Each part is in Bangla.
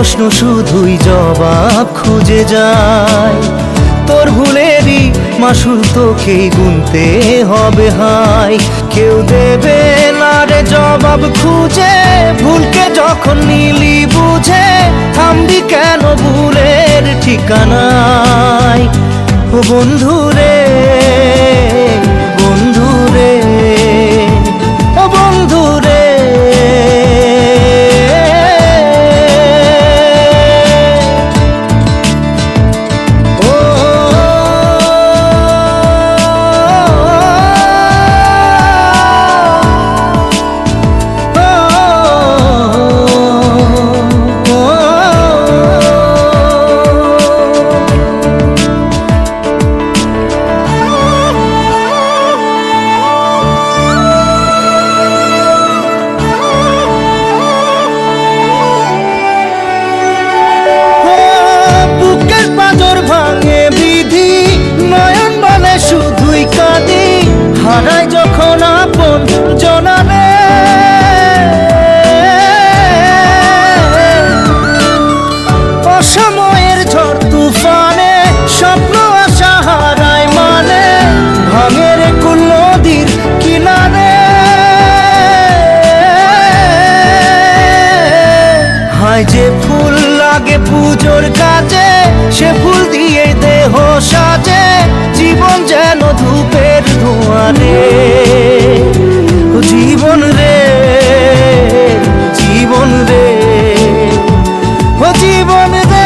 প্রশ্ন শুধুই জবাব খুঁজে যায়। তোর ভুলেরই মাসুল তোকেই গুনতে হবে হায়। কেউ দেবে না রে জবাব খুঁজে, ভুলকে যখন নিলি বুঝে থামবি কেন ভুলের ঠিকানায়। ও বন্ধু রে, বন্ধু রে, ও বন্ধু রে। হারাই যখন আপন জনারে, অসময়ের ঝড় তুফানে স্বপ্ন আশা হারায় মানে, ভাঙের কুল নদীর কিনারে। হায় যে ফুল লাগে পুজোর কাজে, সে ফুল দিয়ে দেহ সাজে, জীবন যেন ধূপের ধোঁয়ারে। জীবন রে, জীবন রে, ও জীবন রে।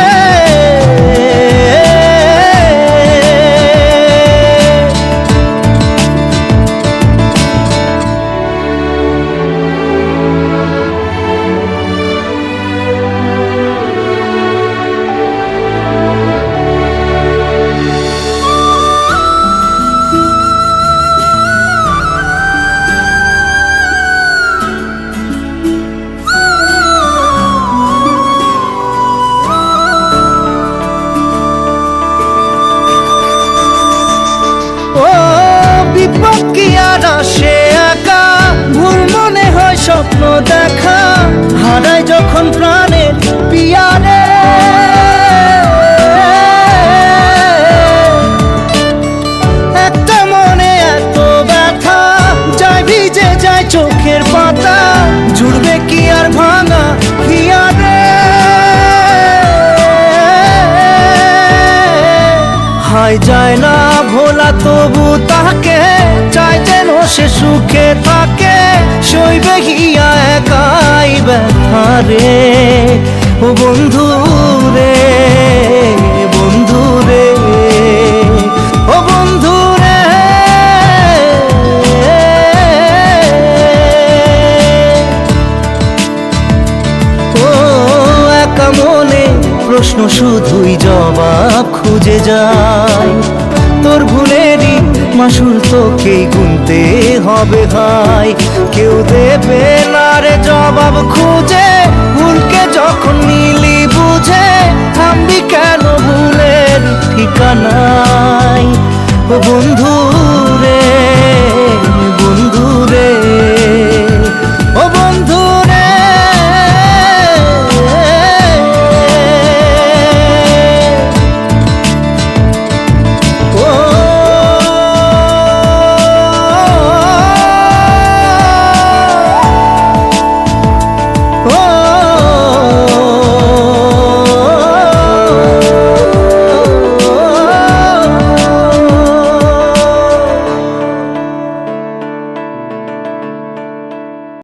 বিপদ কি আর আসে একা, ভুল মনে হয় স্বপ্ন দেখা, হারাই যখন প্রাণের পিয়ারে। একটা মনে এত ব্যথা, যায় ভিজে যায় চোখের পাতা, জুড়বে কি আর ভাঙা হিয়ারে। হায় যায় না ভোলা তবু তাকে, চাই যেন সে সুখে থাকে, সইবে হিয়া একাই ব্যথা রে। ও বন্ধু রে, বন্ধু রে, ও বন্ধু রে। ও একা মনে প্রশ্ন শুধুই জবাব খুঁজে যায়। তোর ভুলেরই মাসুল তোকেই গুনতে হবে ভাই। কেউ দেবে না রে জবাব খুঁজে, ভুলকে যখন নিলি বুঝে থামবি কেন ভুলের ঠিকানায়।